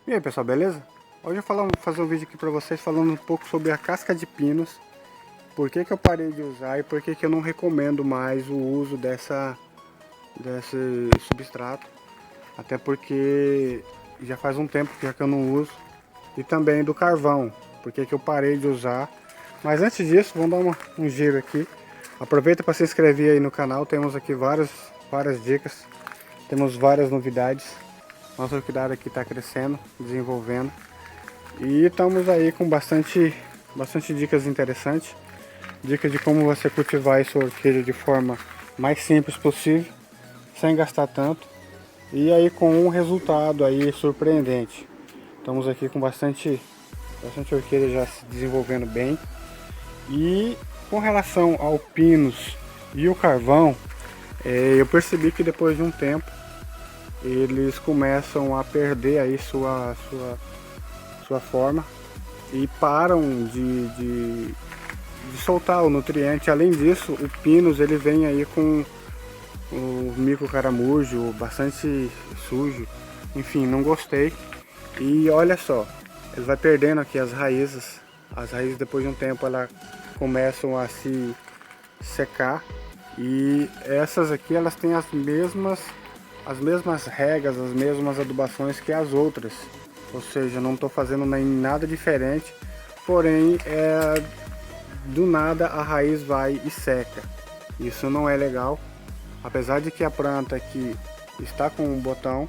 E aí pessoal, beleza? Hoje eu vou fazer um vídeo aqui pra vocês falando um pouco sobre a casca de pinos. Por que que eu parei de usar e por que que eu não recomendo mais o uso desse substrato. Até porque já faz um tempo que eu não uso. E também do carvão, porque que eu parei de usar. Mas antes disso, vamos dar um giro aqui. Aproveita para se inscrever aí no canal, temos aqui várias dicas. Temos várias novidades. Nossa orquidária aqui está crescendo, desenvolvendo. E estamos aí com bastante dicas interessantes. Dicas de como você cultivar a sua orquídea de forma mais simples possível, sem gastar tanto. E aí com um resultado aí surpreendente. Estamos aqui com bastante orquídea já se desenvolvendo bem. E com relação ao pinus e o carvão, eu percebi que depois de um tempo eles começam a perder aí sua forma e param de soltar o nutriente. Além disso, o pinus ele vem aí com o mico caramujo bastante sujo. Enfim, não gostei. E olha só, ele vai perdendo aqui as raízes. As raízes depois de um tempo elas começam a se secar. E essas aqui elas têm as mesmas regas, as mesmas adubações que as outras. Ou seja, não estou fazendo nem nada diferente. Porém, do nada a raiz vai e seca. Isso não é legal. Apesar de que a planta aqui está com um botão,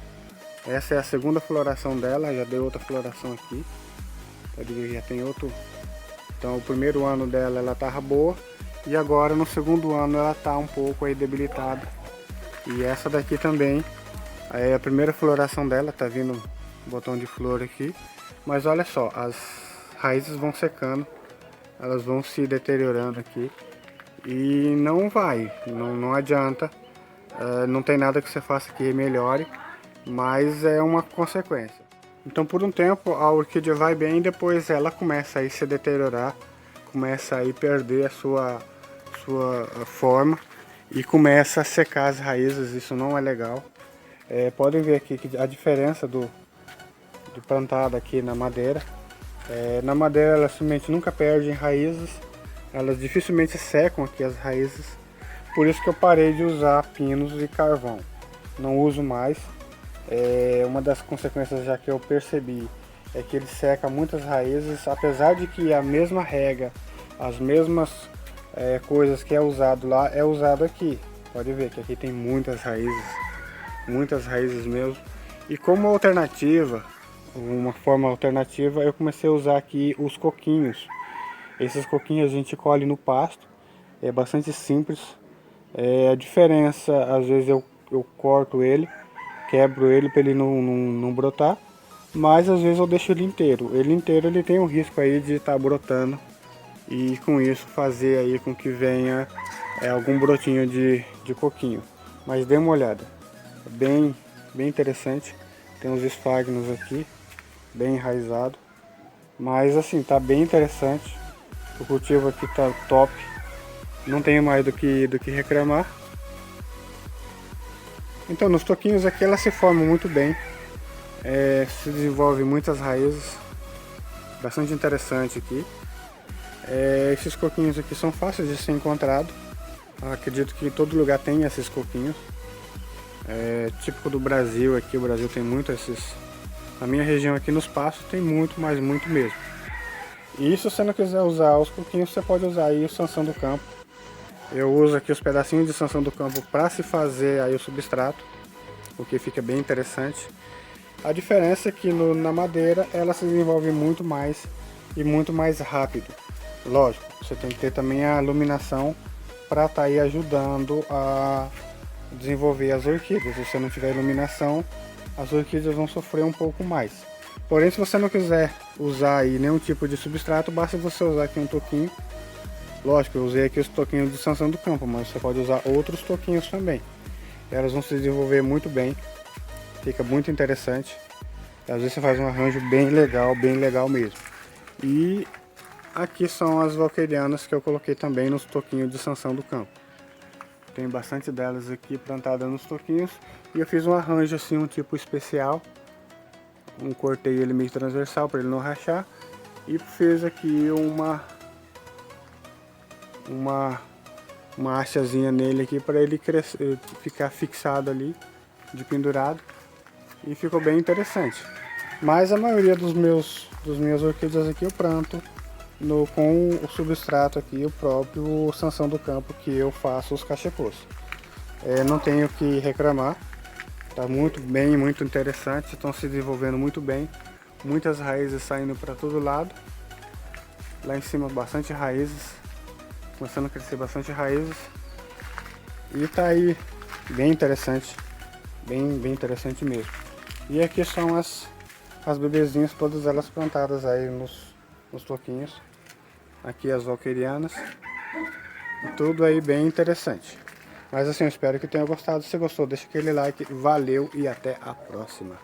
essa é a segunda floração dela, já deu outra floração aqui. Pode ver que já tem outro. Então o primeiro ano dela ela estava boa e agora no segundo ano ela está um pouco aí debilitada. E essa daqui também, é a primeira floração dela, tá vindo um botão de flor aqui. Mas olha só, as raízes vão secando, elas vão se deteriorando aqui. E não adianta, não tem nada que você faça que melhore, mas é uma consequência. Então por um tempo a orquídea vai bem, depois ela começa a se deteriorar, começa a perder a sua forma e começa a secar as raízes, isso não é legal. Podem ver aqui que a diferença do plantado aqui na madeira. Na madeira ela simplesmente nunca perde raízes, elas dificilmente secam aqui as raízes. Por isso que eu parei de usar pinos e carvão, não uso mais. Uma das consequências já que eu percebi é que ele seca muitas raízes, apesar de que a mesma rega, as mesmas coisas que é usado lá é usado aqui. Pode ver que aqui tem muitas raízes mesmo. E como alternativa, uma forma alternativa, eu comecei a usar aqui os coquinhos. Esses coquinhos a gente colhe no pasto, é bastante simples. A diferença, às vezes eu corto ele, quebro ele para ele não brotar, mas às vezes eu deixo ele inteiro. Ele inteiro ele tem o risco aí de estar brotando e com isso fazer aí com que venha algum brotinho de coquinho. Mas dê uma olhada, bem interessante. Tem uns esfagnos aqui, bem enraizado, mas assim tá bem interessante. O cultivo aqui tá top, não tenho mais do que reclamar. Então nos toquinhos aqui ela se forma muito bem, se desenvolve muitas raízes, bastante interessante aqui. Esses coquinhos aqui são fáceis de ser encontrado. Acredito que todo lugar tem esses coquinhos. Típico do Brasil aqui, o Brasil tem muito esses. Na minha região aqui nos pastos tem muito, mas muito mesmo. E se você não quiser usar os coquinhos, você pode usar aí o sanção do campo. Eu uso aqui os pedacinhos de sanção do campo para se fazer aí o substrato, o que fica bem interessante. A diferença é que na madeira ela se desenvolve muito mais e muito mais rápido. Lógico, você tem que ter também a iluminação para estar aí ajudando a desenvolver as orquídeas. Se você não tiver iluminação, as orquídeas vão sofrer um pouco mais. Porém, se você não quiser usar aí nenhum tipo de substrato, basta você usar aqui um toquinho. Lógico, eu usei aqui os toquinhos de sanção do campo, mas você pode usar outros toquinhos também. Elas vão se desenvolver muito bem, fica muito interessante. Às vezes você faz um arranjo bem legal mesmo. E aqui são as valquerianas que eu coloquei também nos toquinhos de sanção do campo. Tem bastante delas aqui plantadas nos toquinhos. E eu fiz um arranjo assim, um tipo especial. cortei ele meio transversal para ele não rachar. E fiz aqui uma hastezinha nele aqui para ele crescer, ficar fixado ali, de pendurado. E ficou bem interessante. Mas a maioria dos meus orquídeas aqui eu planto com o substrato aqui, o próprio Sansão do Campo, que eu faço os cachepôs. Não tenho que reclamar, tá muito bem, muito interessante, estão se desenvolvendo muito bem, muitas raízes saindo para todo lado, lá em cima bastante raízes, começando a crescer bastante raízes, e tá aí bem interessante, bem interessante mesmo. E aqui são as bebezinhas, todas elas plantadas aí nos toquinhos, aqui as valquerianas, e tudo aí bem interessante. Mas assim, eu espero que tenha gostado. Se gostou, deixa aquele like, valeu e até a próxima.